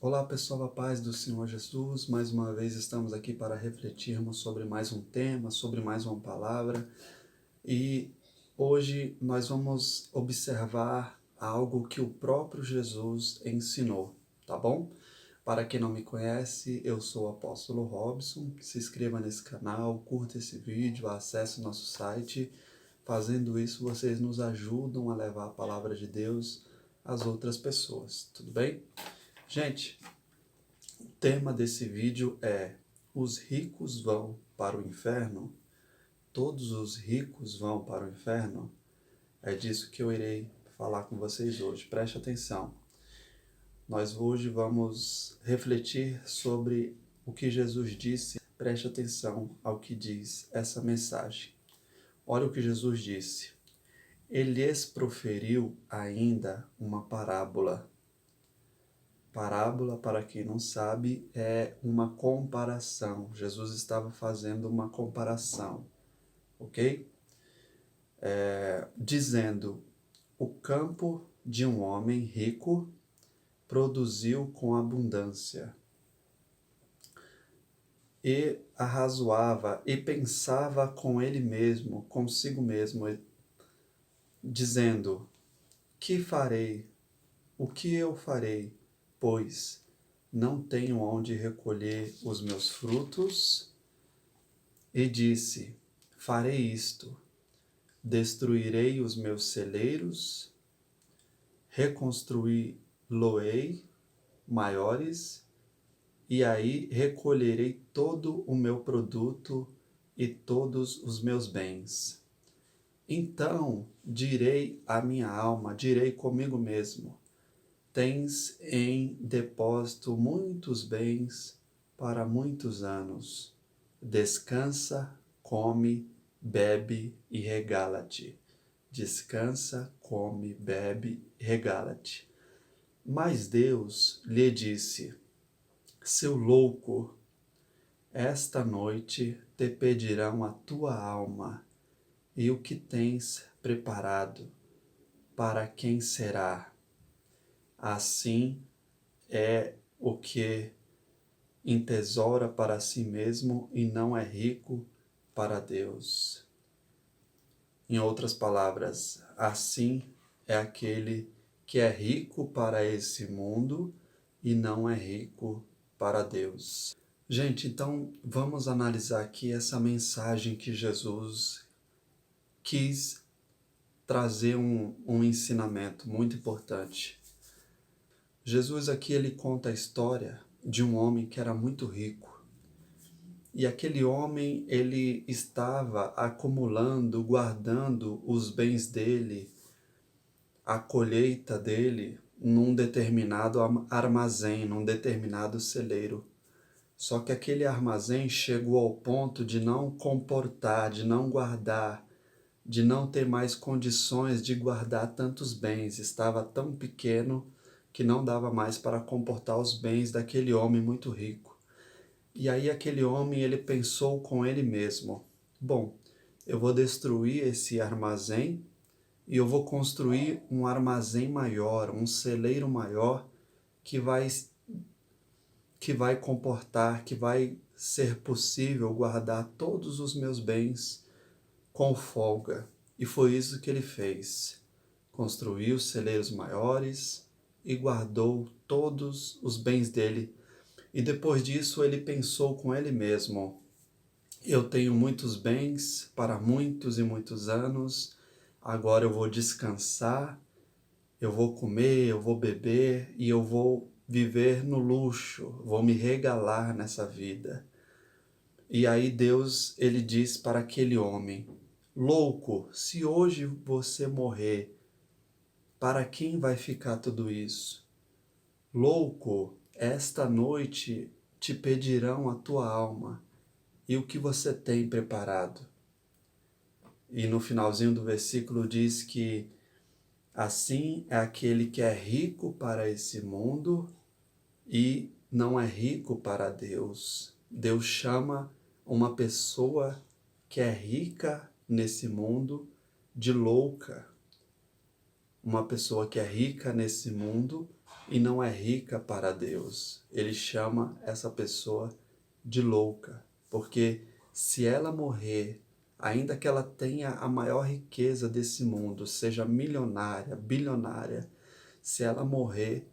Olá pessoal, a paz do Senhor Jesus. Mais uma vez estamos aqui para refletirmos sobre mais um tema, sobre mais uma palavra. E hoje nós vamos observar algo que o próprio Jesus ensinou, tá bom? Para quem não me conhece, eu sou o apóstolo Robson. Se inscreva nesse canal, curta esse vídeo, acesse o nosso site. Fazendo isso, vocês nos ajudam a levar a palavra de Deus às outras pessoas, tudo bem? Gente, o tema desse vídeo é: os ricos vão para o inferno? Todos os ricos vão para o inferno? É disso que eu irei falar com vocês hoje. Preste atenção. Nós hoje vamos refletir sobre o que Jesus disse. Preste atenção ao que diz essa mensagem. Olha o que Jesus disse. Ele lhes proferiu ainda uma parábola. Parábola, para quem não sabe, é uma comparação. Jesus estava fazendo uma comparação, ok? Dizendo, o campo de um homem rico produziu com abundância. E arrazoava e pensava com ele mesmo, consigo mesmo, dizendo, que farei? O que eu farei? Pois não tenho onde recolher os meus frutos. E disse, farei isto, destruirei os meus celeiros, reconstruí-lo-ei maiores, e aí recolherei todo o meu produto e todos os meus bens. Então direi à minha alma, direi comigo mesmo, tens em depósito muitos bens para muitos anos. Descansa, come, bebe e regala-te. Descansa, come, bebe e regala-te. Mas Deus lhe disse, seu louco, esta noite te pedirão a tua alma, e o que tens preparado, para quem será? Assim é o que entesoura para si mesmo e não é rico para Deus. Em outras palavras, assim é aquele que é rico para esse mundo e não é rico para Deus. Gente, então vamos analisar aqui essa mensagem que Jesus quis trazer um ensinamento muito importante. Jesus aqui ele conta a história de um homem que era muito rico. E aquele homem, ele estava acumulando, guardando os bens dele, a colheita dele, num determinado armazém, num determinado celeiro. Só que aquele armazém chegou ao ponto de não comportar, de não guardar, de não ter mais condições de guardar tantos bens. Estava tão pequeno que não dava mais para comportar os bens daquele homem muito rico. E aí aquele homem, ele pensou com ele mesmo, bom, eu vou destruir esse armazém e eu vou construir um armazém maior, um celeiro maior que vai comportar, que vai ser possível guardar todos os meus bens com folga. E foi isso que ele fez. Construiu celeiros maiores e guardou todos os bens dele. E depois disso ele pensou com ele mesmo, eu tenho muitos bens para muitos e muitos anos, agora eu vou descansar, eu vou comer, eu vou beber e eu vou viver no luxo, vou me regalar nessa vida. E aí Deus, ele diz para aquele homem, louco, se hoje você morrer, para quem vai ficar tudo isso? Louco, esta noite te pedirão a tua alma e o que você tem preparado. E no finalzinho do versículo diz que assim é aquele que é rico para esse mundo e não é rico para Deus. Deus chama uma pessoa que é rica nesse mundo de louca. Uma pessoa que é rica nesse mundo e não é rica para Deus. Ele chama essa pessoa de louca, porque se ela morrer, ainda que ela tenha a maior riqueza desse mundo, seja milionária, bilionária, se ela morrer,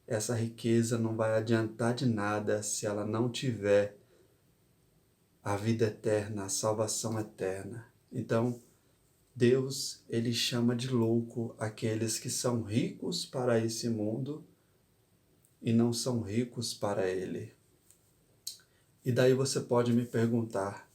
essa riqueza não vai adiantar de nada se ela não tiver a vida eterna, a salvação eterna. Então, Deus, ele chama de louco aqueles que são ricos para esse mundo e não são ricos para ele. E daí você pode me perguntar,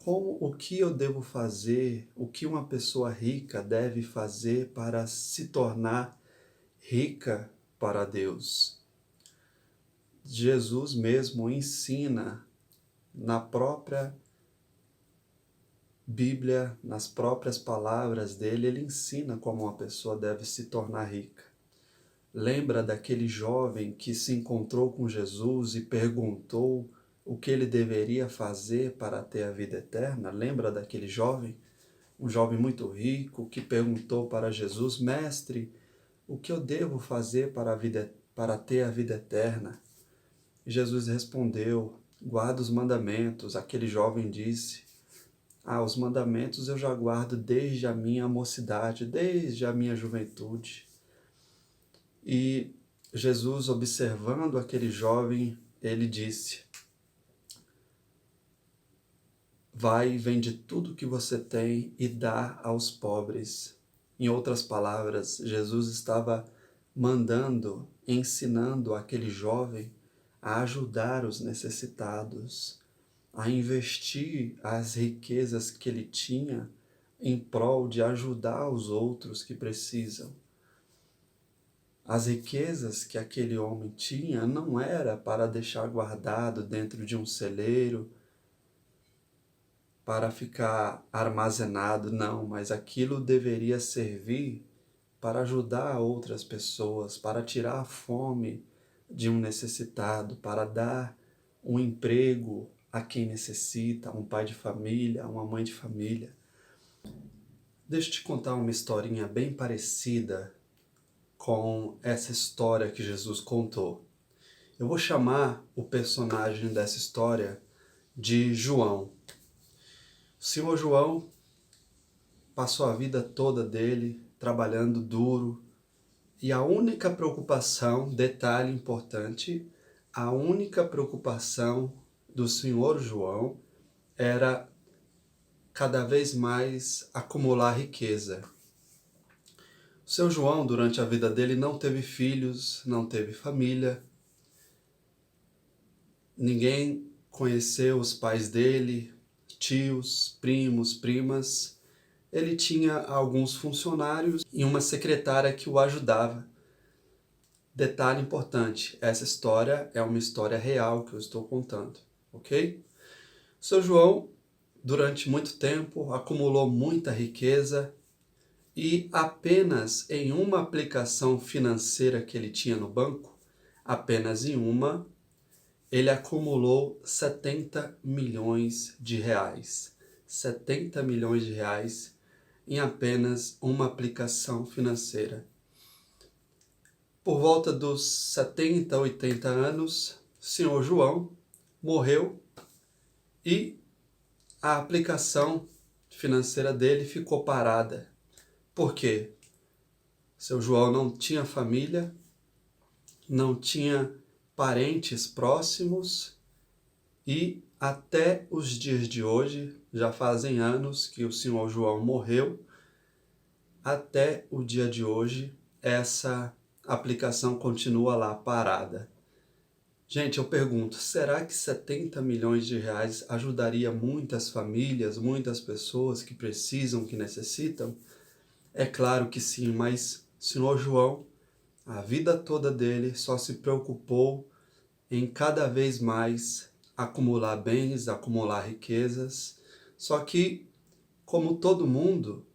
o que eu devo fazer, o que uma pessoa rica deve fazer para se tornar rica para Deus? Jesus mesmo ensina na própria Bíblia, nas próprias palavras dele, ele ensina como uma pessoa deve se tornar rica. Lembra daquele jovem que se encontrou com Jesus e perguntou o que ele deveria fazer para ter a vida eterna? Lembra daquele jovem? Um jovem muito rico que perguntou para Jesus: Mestre, o que eu devo fazer para ter a vida eterna? E Jesus respondeu: guarda os mandamentos. Aquele jovem disse: os mandamentos eu já guardo desde a minha mocidade, desde a minha juventude. E Jesus, observando aquele jovem, ele disse: vai, vende tudo que você tem e dá aos pobres. Em outras palavras, Jesus estava mandando, ensinando aquele jovem a ajudar os necessitados, a investir as riquezas que ele tinha em prol de ajudar os outros que precisam. As riquezas que aquele homem tinha não era para deixar guardado dentro de um celeiro, para ficar armazenado, não, mas aquilo deveria servir para ajudar outras pessoas, para tirar a fome de um necessitado, para dar um emprego a quem necessita, um pai de família, uma mãe de família. Deixa eu te contar uma historinha bem parecida com essa história que Jesus contou. Eu vou chamar o personagem dessa história de João. O senhor João passou a vida toda dele trabalhando duro e a única preocupação, detalhe importante, a única preocupação do senhor João era cada vez mais acumular riqueza. O seu João, durante a vida dele, não teve filhos, não teve família, ninguém conheceu os pais dele, tios, primos, primas. Ele tinha alguns funcionários e uma secretária que o ajudava. Detalhe importante, essa história é uma história real que eu estou contando, ok? O seu João, durante muito tempo, acumulou muita riqueza e apenas em uma aplicação financeira que ele tinha no banco, apenas em uma, ele acumulou 70 milhões de reais. 70 milhões de reais em apenas uma aplicação financeira. Por volta dos 70, 80 anos, o senhor João morreu e a aplicação financeira dele ficou parada. Por quê? Seu João não tinha família, não tinha parentes próximos e até os dias de hoje, já fazem anos que o senhor João morreu, até o dia de hoje essa aplicação continua lá parada. Gente, eu pergunto, será que 70 milhões de reais ajudaria muitas famílias, muitas pessoas que precisam, que necessitam? É claro que sim, mas o senhor João, a vida toda dele só se preocupou em cada vez mais acumular bens, acumular riquezas. Só que, como todo mundo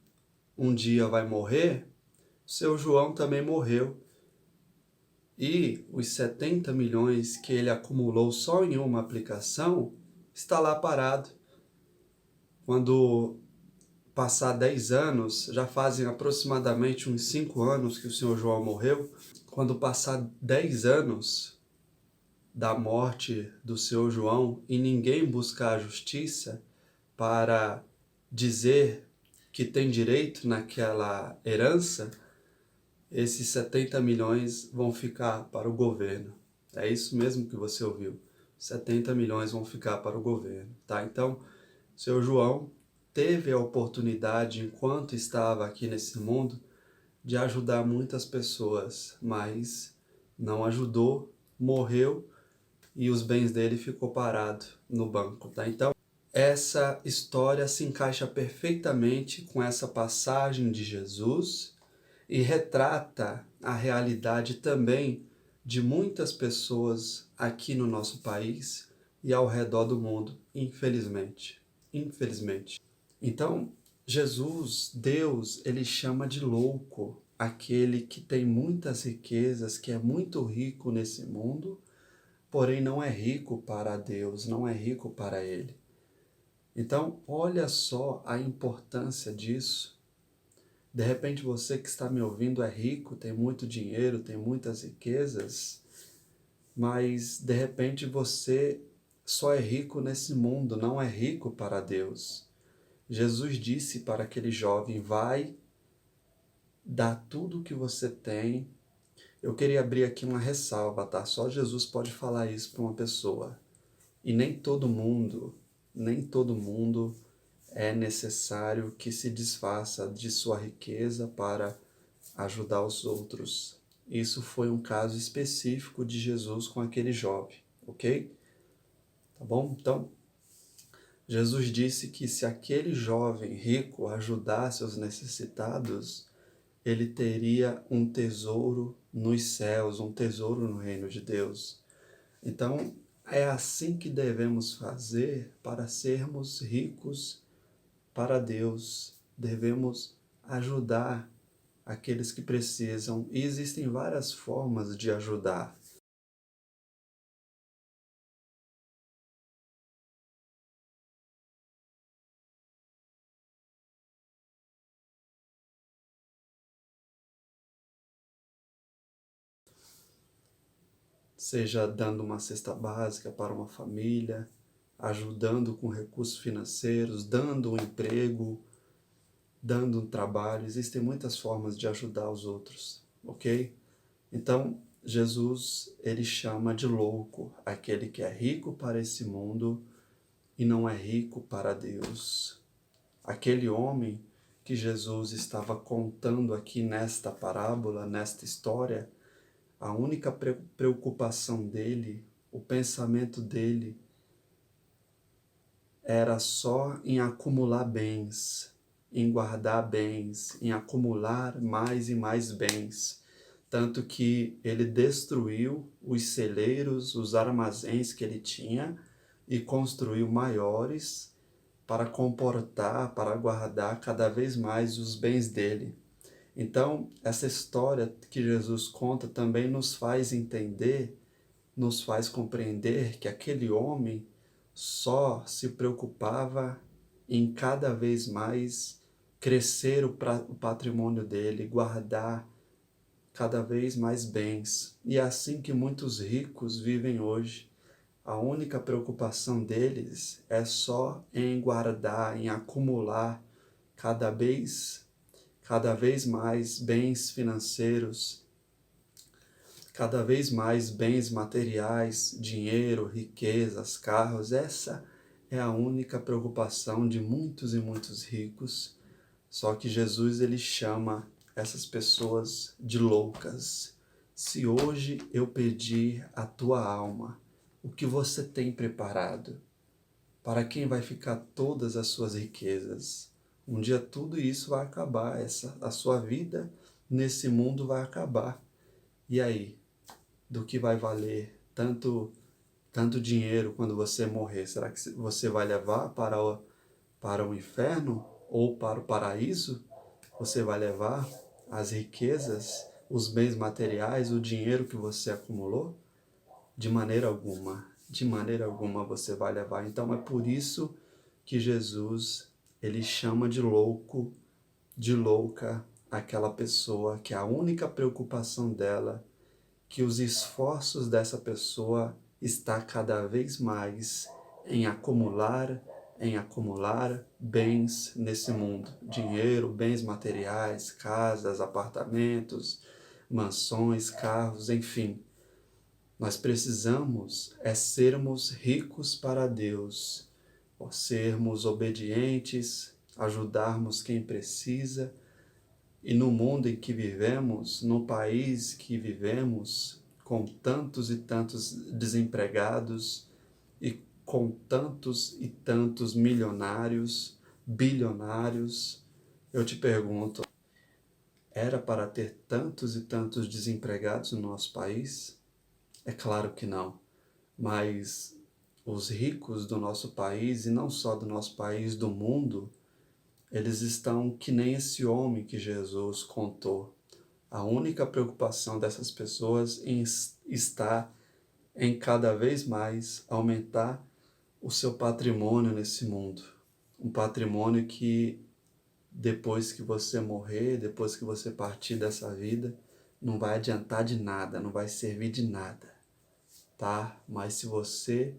um dia vai morrer, o seu João também morreu. E os 70 milhões que ele acumulou só em uma aplicação está lá parado. Quando passar 10 anos, já fazem aproximadamente uns 5 anos que o senhor João morreu. Quando passar 10 anos da morte do senhor João e ninguém buscar a justiça para dizer que tem direito naquela herança, esses 70 milhões vão ficar para o governo. É isso mesmo que você ouviu. 70 milhões vão ficar para o governo, tá? Então, seu João teve a oportunidade, enquanto estava aqui nesse mundo, de ajudar muitas pessoas, mas não ajudou, morreu e os bens dele ficou parado no banco, tá? Então, essa história se encaixa perfeitamente com essa passagem de Jesus e retrata a realidade também de muitas pessoas aqui no nosso país e ao redor do mundo, infelizmente. Infelizmente. Então, Jesus, Deus, ele chama de louco aquele que tem muitas riquezas, que é muito rico nesse mundo, porém não é rico para Deus, não é rico para Ele. Então, olha só a importância disso. De repente você que está me ouvindo é rico, tem muito dinheiro, tem muitas riquezas, mas de repente você só é rico nesse mundo, não é rico para Deus. Jesus disse para aquele jovem, vai, dá tudo o que você tem. Eu queria abrir aqui uma ressalva, tá? Só Jesus pode falar isso para uma pessoa. E nem todo mundo é necessário que se desfaça de sua riqueza para ajudar os outros. Isso foi um caso específico de Jesus com aquele jovem, ok? Tá bom? Então, Jesus disse que se aquele jovem rico ajudasse os necessitados, ele teria um tesouro nos céus, um tesouro no reino de Deus. Então, é assim que devemos fazer para sermos ricos para Deus. Devemos ajudar aqueles que precisam. E existem várias formas de ajudar. Seja dando uma cesta básica para uma família, ajudando com recursos financeiros, dando um emprego, dando um trabalho. Existem muitas formas de ajudar os outros, ok? Então, Jesus, ele chama de louco aquele que é rico para esse mundo e não é rico para Deus. Aquele homem que Jesus estava contando aqui nesta parábola, nesta história, a única preocupação dele, o pensamento dele, era só em acumular bens, em guardar bens, em acumular mais e mais bens. Tanto que ele destruiu os celeiros, os armazéns que ele tinha e construiu maiores para comportar, para guardar cada vez mais os bens dele. Então, essa história que Jesus conta também nos faz entender, nos faz compreender que aquele homem só se preocupava em cada vez mais crescer o patrimônio dele, guardar cada vez mais bens. E é assim que muitos ricos vivem hoje. A única preocupação deles é só em guardar, em acumular cada vez mais bens financeiros, cada vez mais bens materiais, dinheiro, riquezas, carros. Essa é a única preocupação de muitos e muitos ricos. Só que Jesus, ele chama essas pessoas de loucas. Se hoje eu pedir a tua alma, o que você tem preparado? Para quem vai ficar todas as suas riquezas? Um dia tudo isso vai acabar, a sua vida nesse mundo vai acabar. E aí, do que vai valer tanto dinheiro quando você morrer? Será que você vai levar para o inferno ou para o paraíso? Você vai levar as riquezas, os bens materiais, o dinheiro que você acumulou? De maneira alguma você vai levar. Então é por isso que Jesus, ele chama de louco, de louca, aquela pessoa que a única preocupação dela, que os esforços dessa pessoa está cada vez mais em acumular bens nesse mundo, dinheiro, bens materiais, casas, apartamentos, mansões, carros, enfim. Nós precisamos sermos ricos para Deus, sermos obedientes, ajudarmos quem precisa. E no mundo em que vivemos, no país que vivemos, com tantos e tantos desempregados e com tantos e tantos milionários, bilionários, eu te pergunto, era para ter tantos e tantos desempregados no nosso país? É claro que não, mas os ricos do nosso país, e não só do nosso país, do mundo, eles estão que nem esse homem que Jesus contou. A única preocupação dessas pessoas está em cada vez mais aumentar o seu patrimônio nesse mundo. Um patrimônio que depois que você morrer, depois que você partir dessa vida, não vai adiantar de nada, não vai servir de nada, tá? Mas se você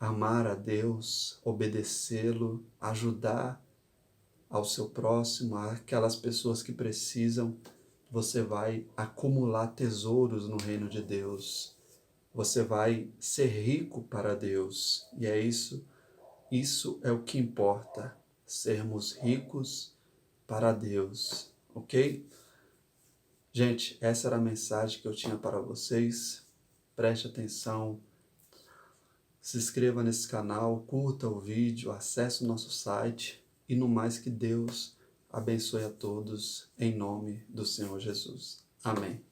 amar a Deus, obedecê-lo, ajudar ao seu próximo, àquelas pessoas que precisam, você vai acumular tesouros no reino de Deus. Você vai ser rico para Deus. E é isso é o que importa, sermos ricos para Deus, ok? Gente, essa era a mensagem que eu tinha para vocês. Preste atenção, se inscreva nesse canal, curta o vídeo, acesse o nosso site e no mais que Deus abençoe a todos em nome do Senhor Jesus. Amém.